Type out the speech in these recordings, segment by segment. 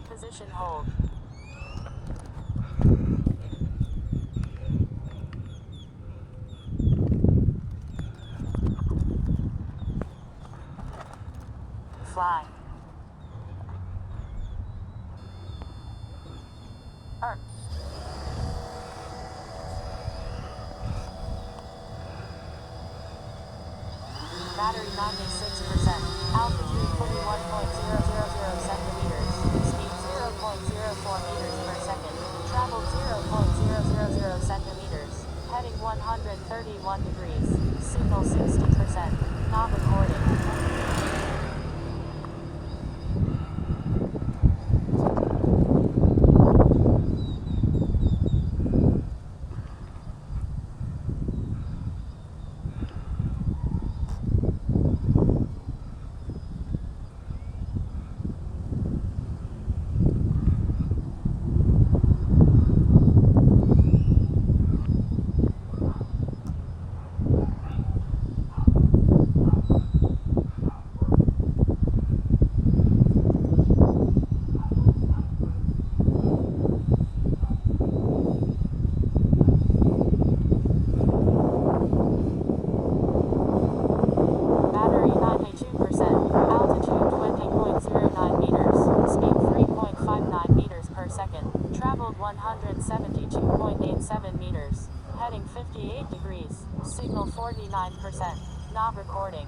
Position hold. Fly. Earth. Battery 96%. Altitude 41.000 centimeters. Speed 0.04 meters per second. Traveled 0.000 centimeters. Heading 131 degrees. Signal 60%. Not recording. Traveled 172.87 meters. Heading 58 degrees. Signal 49%. Not recording.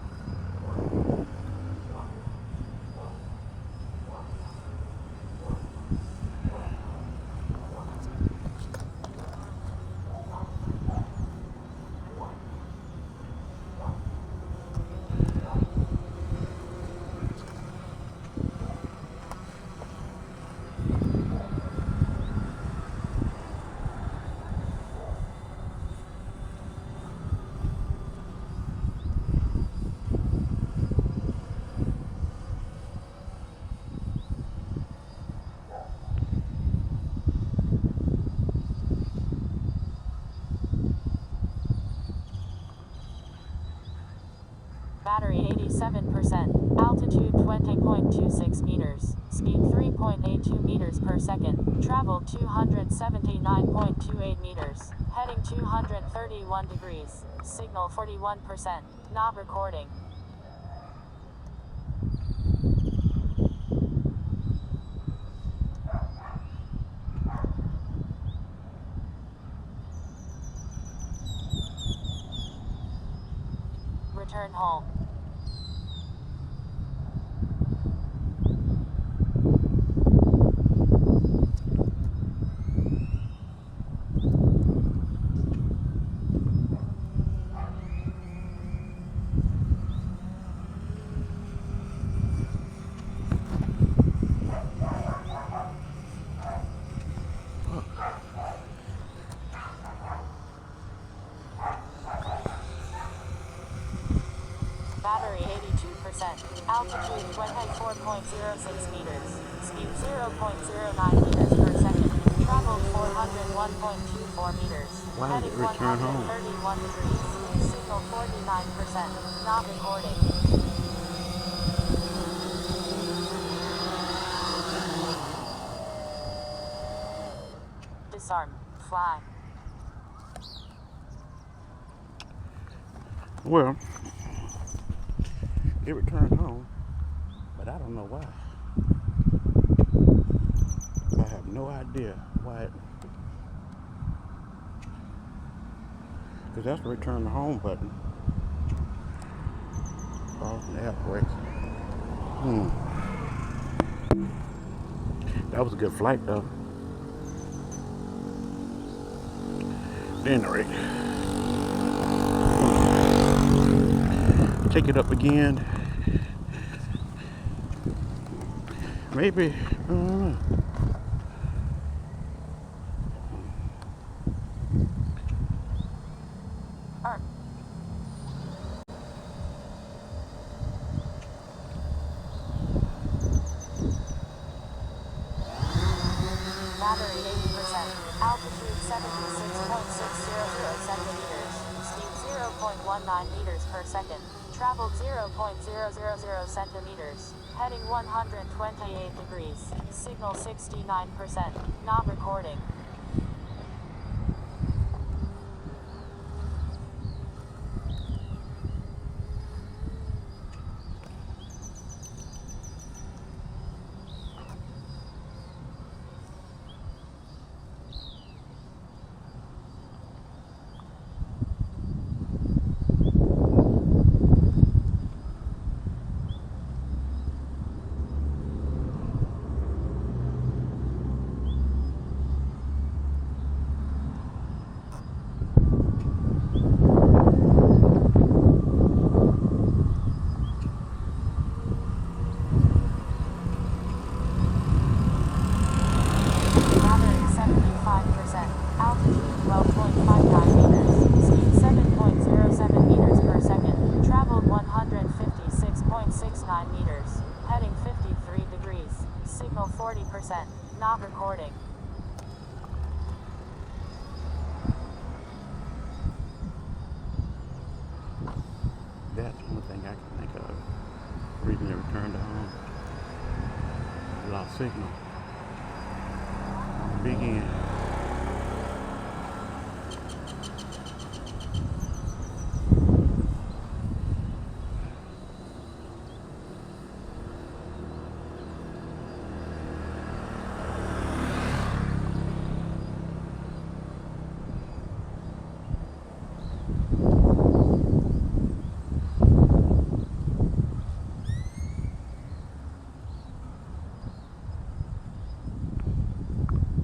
Battery 87%. Altitude 20.26 meters. Speed 3.82 meters per second. Traveled 279.28 meters. Heading 231 degrees. Signal 41%. Not recording. Return home. Battery 82%. Altitude 24.06 meters. Speed 0.09 meters per second. Traveled 401.24 meters. Heading 131 degrees. Signal 49%. Not recording. Disarm. Fly. Well, it returned home, but I don't know why. I have no idea why because that's the return to home button. Oh, the air brakes. That was a good flight though. At any rate, take it up again. Maybe, I don't know. 76.600 centimeters. Speed 0.19 meters per second. Traveled 0.000 centimeters. Heading 128 degrees. Signal 69%. Not recording. Altitude 12.59 meters. Speed 7.07 meters per second. Traveled 156.69 meters. Heading 53 degrees. Signal 40%. Not recording. That's one thing I can think of. Reason they returned to home. Lost signal. Big end.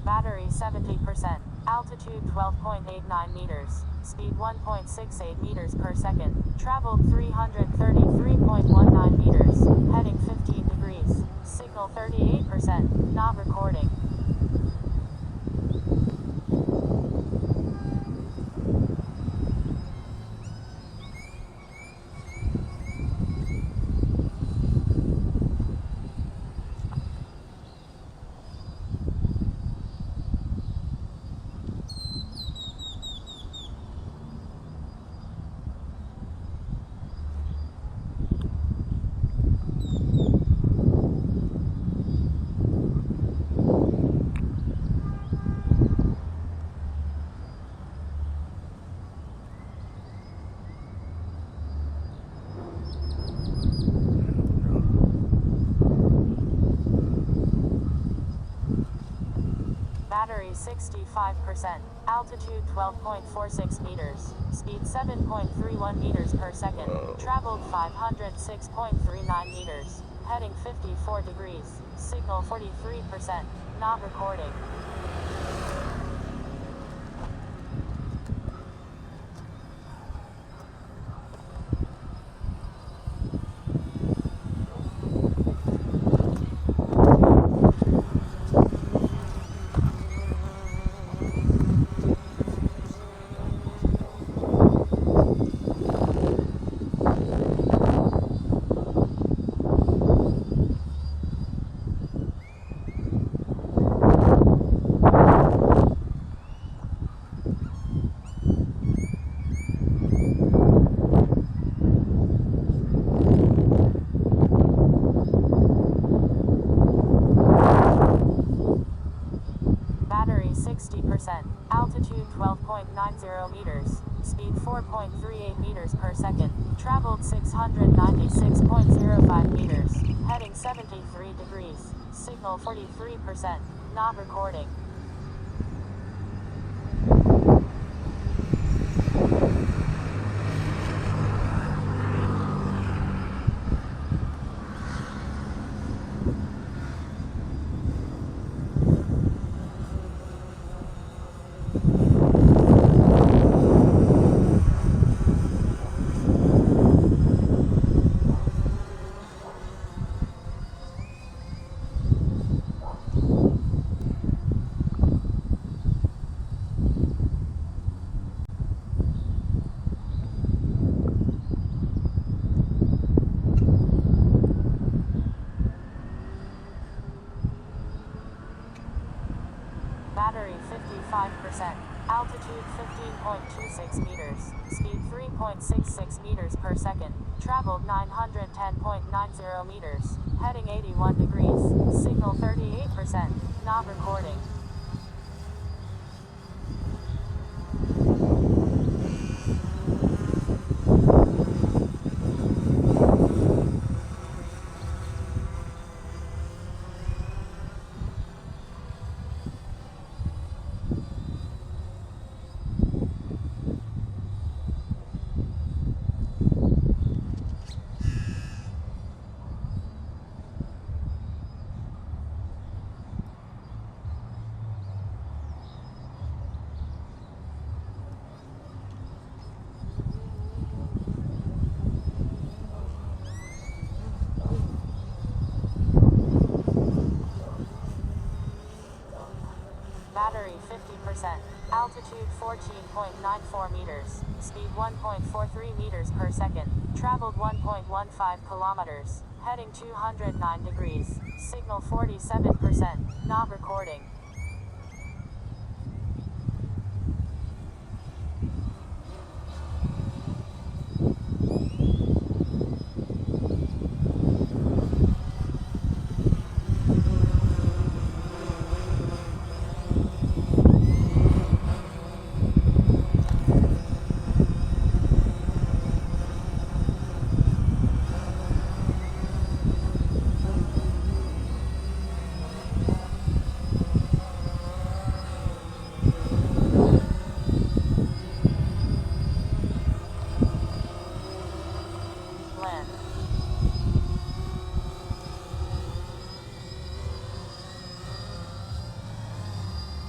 Battery 70%. Altitude 12.89 meters. Speed 1.68 meters per second. Traveled 333.19 meters. Heading 15 degrees. Signal 38%. Not recording. Battery 65%. Altitude 12.46 meters. Speed 7.31 meters per second. Traveled 506.39 meters. Heading 54 degrees. Signal 43%. Not recording. Battery 60%. Altitude 12.90 meters. Speed 4.38 meters per second. Traveled 696.05 meters. Heading 73 degrees. Signal 43%. Not recording. Battery 55%. Altitude 15.26 meters. Speed 3.66 meters per second. Traveled 910.90 meters. Heading 81 degrees. Signal 38%. Not recording. Battery 50%. Altitude 14.94 meters. Speed 1.43 meters per second. Traveled 1.15 kilometers. Heading 209 degrees. Signal 47%. Not recording. Land.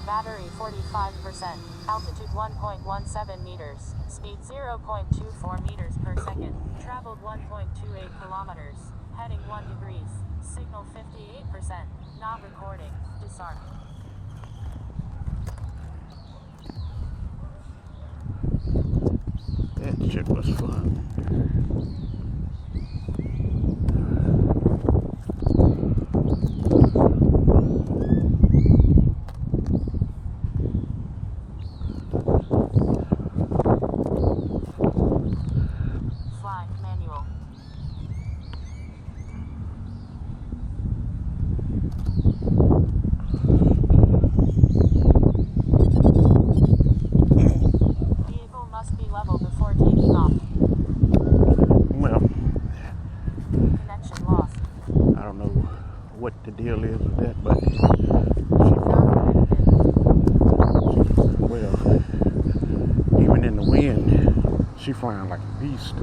Battery 45%. Altitude 1.17 meters. Speed 0.24 meters per second. Traveled 1.28 kilometers. Heading 1 degrees. Signal 58%. Not recording. Disarm. That shit was fun. Fly, manual. Vehicle must be level before taking off. Well, Connection lost. I don't know what the deal is with that, but well, even in the wind, she flying like a beast.